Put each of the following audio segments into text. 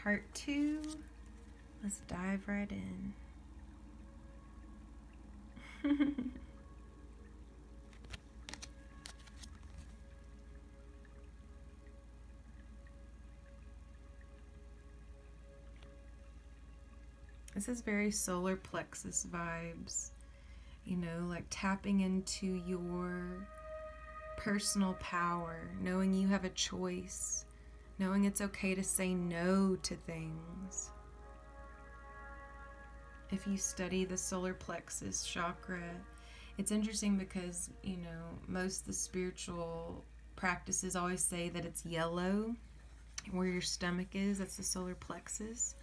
part 2. Let's dive right in. This is very solar plexus vibes, you know, like tapping into your personal power, knowing you have a choice, knowing it's okay to say no to things. If you study the solar plexus chakra, it's interesting because, you know, most of the spiritual practices always say that it's yellow, where your stomach is, that's the solar plexus.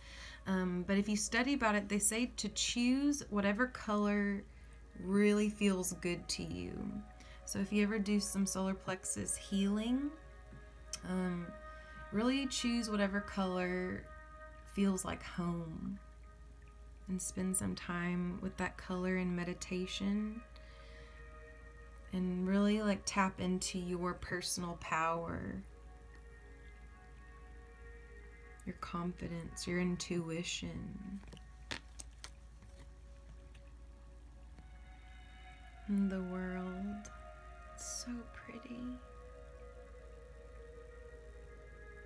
But if you study about it, they say to choose whatever color really feels good to you. So if you ever do some solar plexus healing, really choose whatever color feels like home and spend some time with that color in meditation and really like tap into your personal power, your confidence, your intuition. And the world, it's so pretty.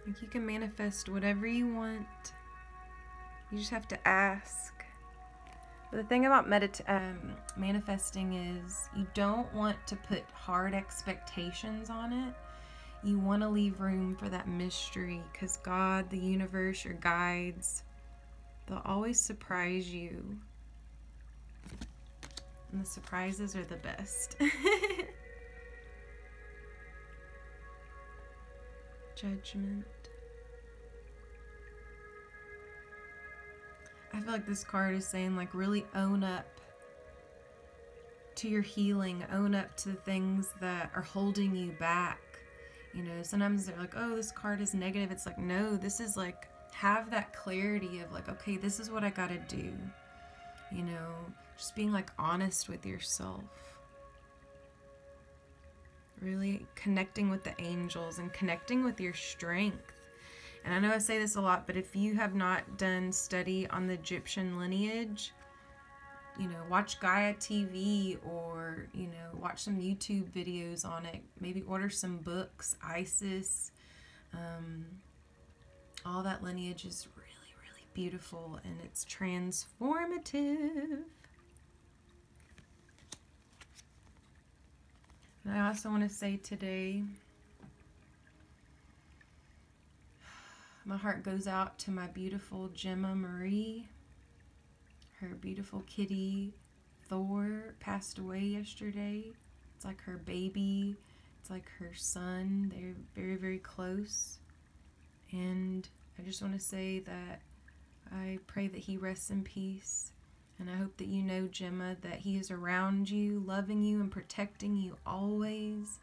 Like you can manifest whatever you want. You just have to ask. But the thing about manifesting is you don't want to put hard expectations on it. You want to leave room for that mystery, because God, the universe, your guides, they'll always surprise you. And the surprises are the best. Judgment. I feel like this card is saying, like, really own up to your healing, own up to the things that are holding you back. You know, sometimes they're like, oh, this card is negative. It's like, no, this is like, have that clarity of like, okay, this is what I gotta do. You know, just being like honest with yourself. Really connecting with the angels and connecting with your strength. And I know I say this a lot, but if you have not done study on the Egyptian lineage, you know, watch Gaia TV or, you know, watch some YouTube videos on it. Maybe order some books, Isis. All that lineage is really, really beautiful, and it's transformative. And I also want to say today, my heart goes out to my beautiful Gemma Marie. Her beautiful kitty Thor passed away yesterday. It's like her baby. It's like her son. They're very, very close. And I just want to say that I pray that he rests in peace. And I hope that you know, Gemma, that he is around you, loving you and protecting you always.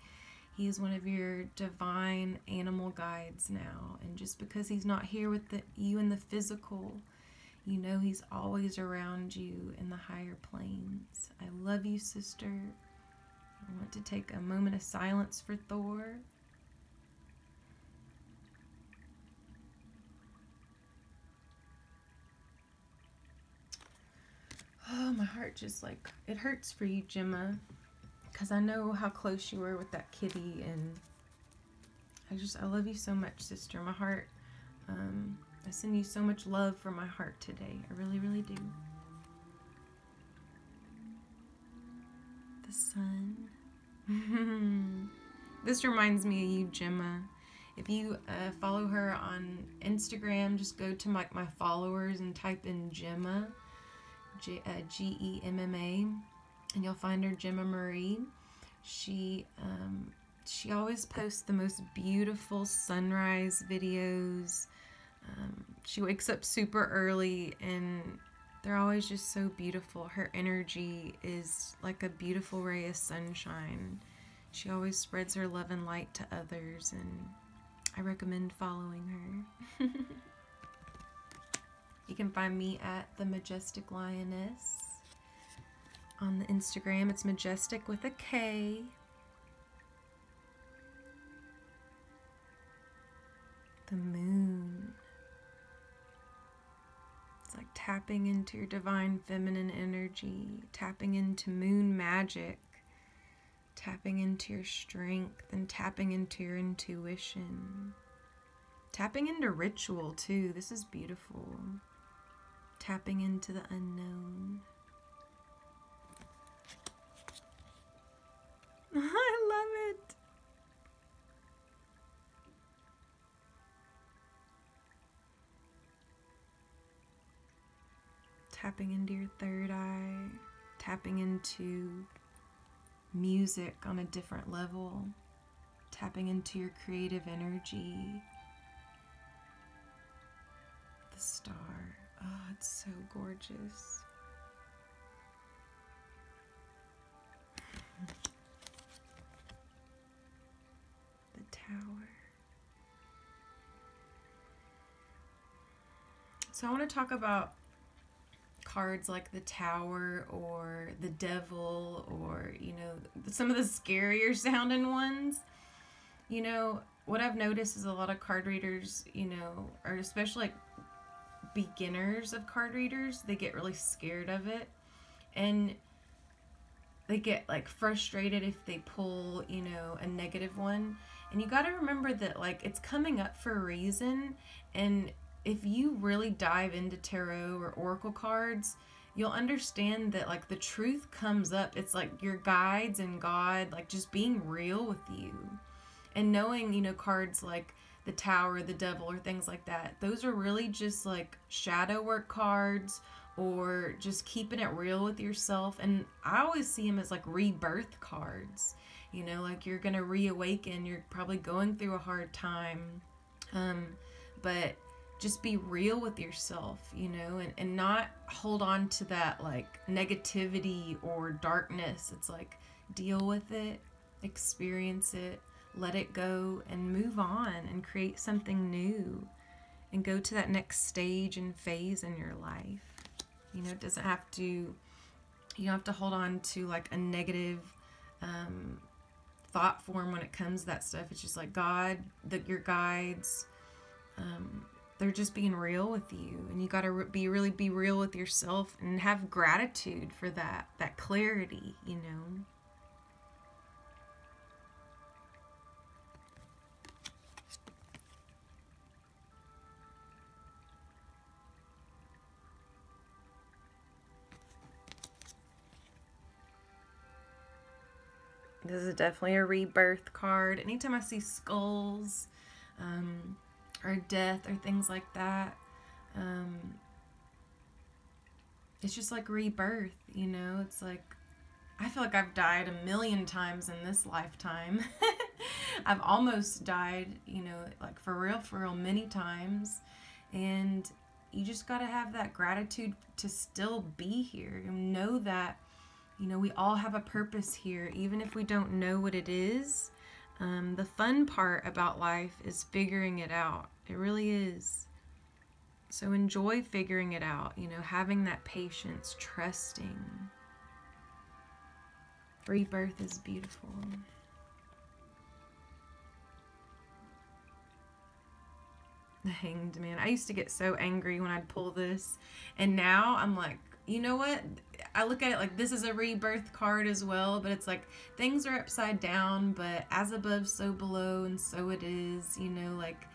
He is one of your divine animal guides now. And just because he's not here with you in the physical, you know he's always around you in the higher planes. I love you, sister. I want to take a moment of silence for Thor. Oh, my heart just like, it hurts for you, Gemma, because I know how close you were with that kitty, and I love you so much, sister. My heart, I send you so much love from my heart today. I really, really do. The sun. This reminds me of you, Gemma. If you follow her on Instagram, just go to my followers and type in Gemma, Gemma, and you'll find her, Gemma Marie. She always posts the most beautiful sunrise videos. She wakes up super early, and they're always just so beautiful. Her energy is like a beautiful ray of sunshine. She always spreads her love and light to others, and I recommend following her. You can find me at the Majestic Lioness on the Instagram. It's majestic with a K. The moon. like tapping into your divine feminine energy, tapping into moon magic, tapping into your strength, and tapping into your intuition. Tapping into ritual too. This is beautiful. Tapping into the unknown. I love it. Tapping into your third eye. Tapping into music on a different level. Tapping into your creative energy. The star. Oh, it's so gorgeous. The tower. So I want to talk about cards like the tower or the devil, or, you know, some of the scarier sounding ones. You know, what I've noticed is a lot of card readers, you know, or especially like beginners of card readers, they get really scared of it, and they get like frustrated if they pull, you know, a negative one. And you got to remember that like it's coming up for a reason, and if you really dive into tarot or oracle cards, you'll understand that like the truth comes up. It's like your guides and God like just being real with you, and knowing, you know, cards like the tower, the devil, or things like that, those are really just like shadow work cards, or just keeping it real with yourself. And I always see them as like rebirth cards, you know, like you're gonna reawaken, you're probably going through a hard time, but just be real with yourself, you know, and not hold on to that like negativity or darkness. It's like deal with it, experience it, let it go, and move on and create something new and go to that next stage and phase in your life. You know, it doesn't have to, you don't have to hold on to like a negative thought form when it comes to that stuff. It's just like God, your guides, they're just being real with you, and you got to really be real with yourself and have gratitude for that clarity, you know. This is definitely a rebirth card. Anytime I see skulls, or death or things like that, it's just like rebirth, you know. It's like I feel like I've died a million times in this lifetime. I've almost died, you know, like for real many times. And you just got to have that gratitude to still be here and know that, you know, we all have a purpose here, even if we don't know what it is. The fun part about life is figuring it out. It really is. So enjoy figuring it out, you know, having that patience, trusting. Rebirth is beautiful. The Hanged Man. I used to get so angry when I'd pull this, and now I'm like, you know what? I look at it like this is a rebirth card as well, but it's like things are upside down, but as above, so below, and so it is, you know, like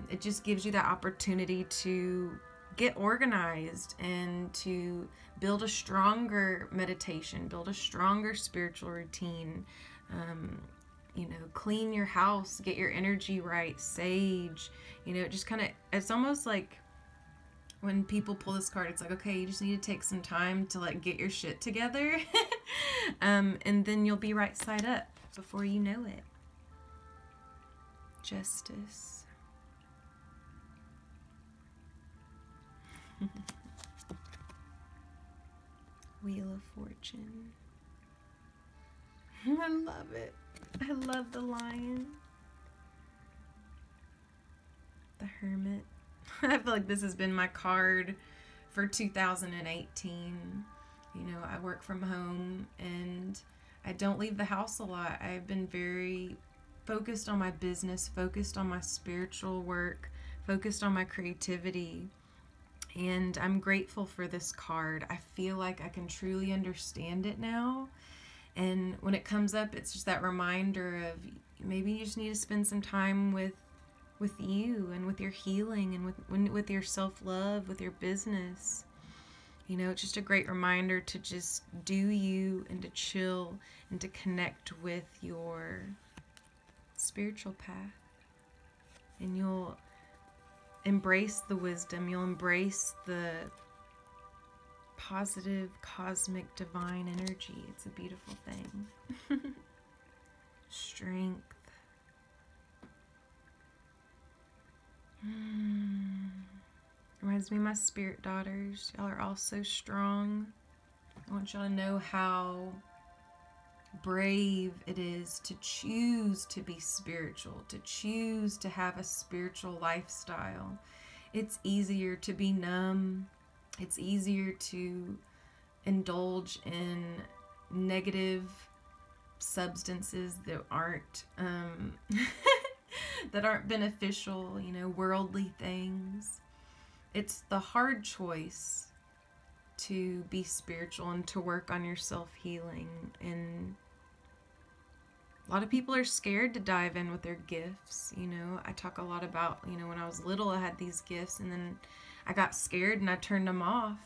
it just gives you that opportunity to get organized and to build a stronger meditation, build a stronger spiritual routine, you know, clean your house, get your energy right, sage, you know, it just kind of, it's almost like when people pull this card, it's like, okay, you just need to take some time to like get your shit together, and then you'll be right side up before you know it. Justice. Wheel of Fortune. I love it. I love the lion. The Hermit. I feel like this has been my card for 2018. You know, I work from home and I don't leave the house a lot. I've been very focused on my business, focused on my spiritual work, focused on my creativity. And I'm grateful for this card. I feel like I can truly understand it now. And when it comes up, it's just that reminder of maybe you just need to spend some time with you and with your healing and with your self-love, with your business. You know, it's just a great reminder to just do you and to chill and to connect with your spiritual path. And you'll embrace the wisdom, you'll embrace the positive, cosmic, divine energy. It's a beautiful thing. Strength. Reminds me of my spirit daughters. Y'all are all so strong. I want y'all to know how brave it is to choose to be spiritual, to choose to have a spiritual lifestyle. It's easier to be numb. It's easier to indulge in negative substances that aren't that aren't beneficial, you know, worldly things. It's the hard choice to be spiritual and to work on your self-healing. And a lot of people are scared to dive in with their gifts. You know, I talk a lot about, you know, when I was little, I had these gifts and then I got scared and I turned them off.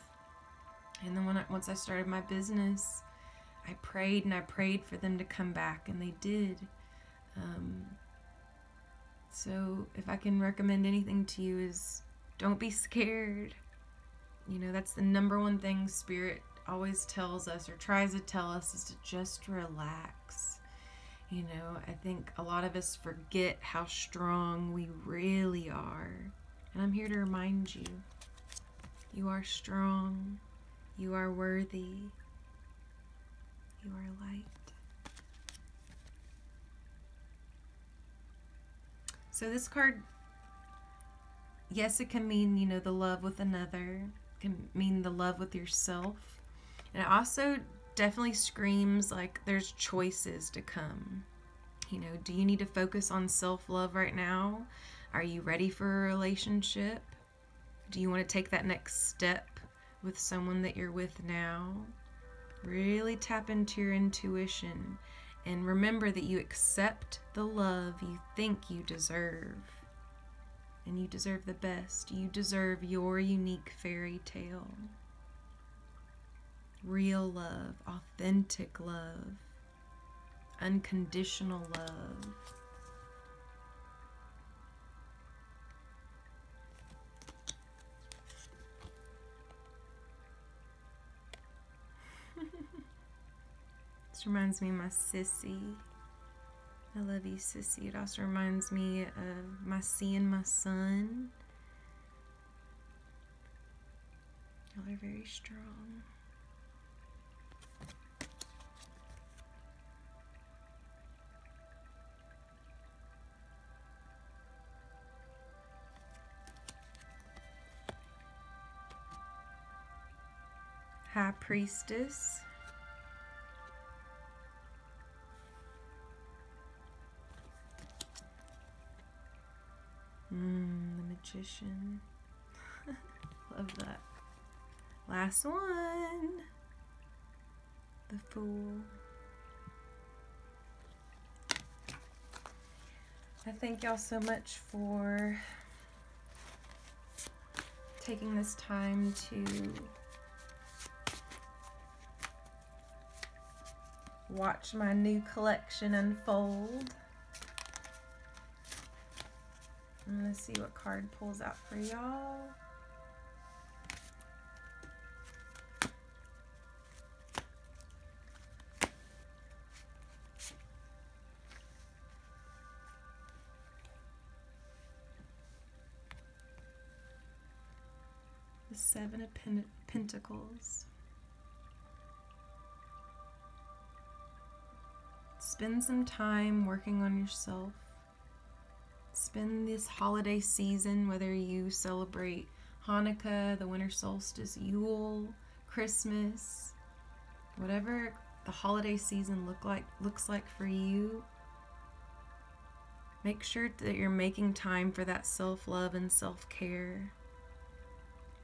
And then once I started my business, I prayed and I prayed for them to come back, and they did. So if I can recommend anything to you is don't be scared. You know, that's the number one thing Spirit always tells us or tries to tell us, is to just relax. You know, I think a lot of us forget how strong we really are. And I'm here to remind you, you are strong. You are worthy. You are light. So this card, yes, it can mean, you know, the love with another. It can mean the love with yourself. And it also definitely screams like there's choices to come. You know, do you need to focus on self-love right now? Are you ready for a relationship? Do you want to take that next step with someone that you're with now? Really tap into your intuition and remember that you accept the love you think you deserve. And you deserve the best. You deserve your unique fairy tale. Real love, authentic love, unconditional love. This reminds me of my sissy. I love you, sissy. It also reminds me of my sea and my sun. Y'all are very strong. High Priestess. The Magician. Love that. Last one. The Fool. I thank y'all so much for taking this time to watch my new collection unfold. I'm going to see what card pulls out for y'all. The Seven of Pentacles. Spend some time working on yourself. Spend this holiday season, whether you celebrate Hanukkah, the winter solstice, Yule, Christmas, whatever the holiday season looks like for you. Make sure that you're making time for that self-love and self-care.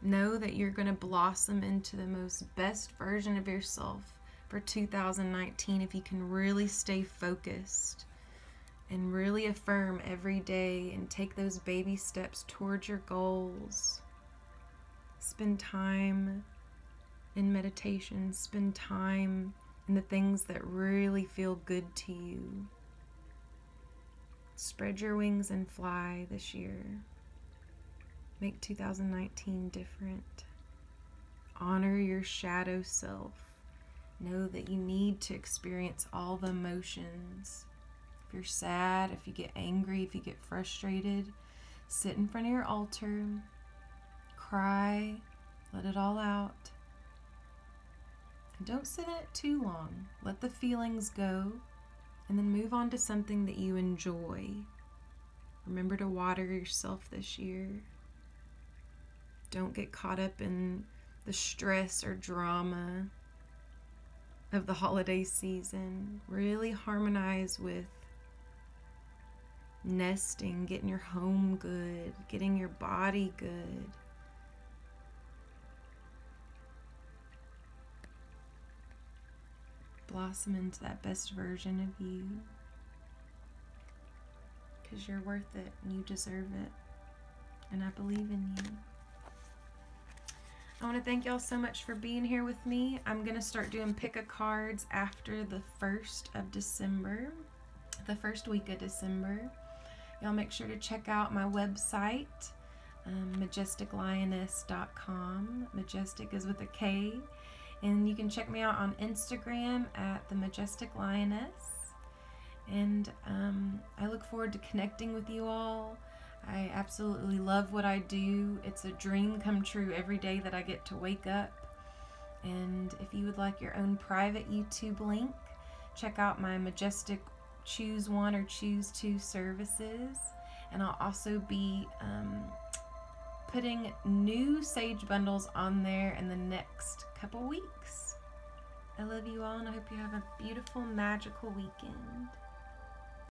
Know that you're going to blossom into the most best version of yourself for 2019 if you can really stay focused and really affirm every day and take those baby steps towards your goals. Spend time in meditation, spend time in the things that really feel good to you. Spread your wings and fly this year. Make 2019 different. Honor your shadow self. Know that you need to experience all the emotions. If you're sad, if you get angry, if you get frustrated, sit in front of your altar, cry, let it all out. And don't sit in it too long. Let the feelings go, and then move on to something that you enjoy. Remember to water yourself this year. Don't get caught up in the stress or drama of the holiday season. Really harmonize with nesting, getting your home good, getting your body good. Blossom into that best version of you, because you're worth it and you deserve it, and I believe in you. I want to thank y'all so much for being here with me. I'm going to start doing pick-a-cards after the 1st of December, the first week of December. Y'all make sure to check out my website, majesticlioness.com. Majestic is with a K. And you can check me out on Instagram at The Majestic Lioness. And I look forward to connecting with you all. I absolutely love what I do. It's a dream come true every day that I get to wake up. And if you would like your own private YouTube link, check out my Majestic Choose One or Choose Two services. And I'll also be putting new sage bundles on there in the next couple weeks. I love you all, and I hope you have a beautiful, magical weekend.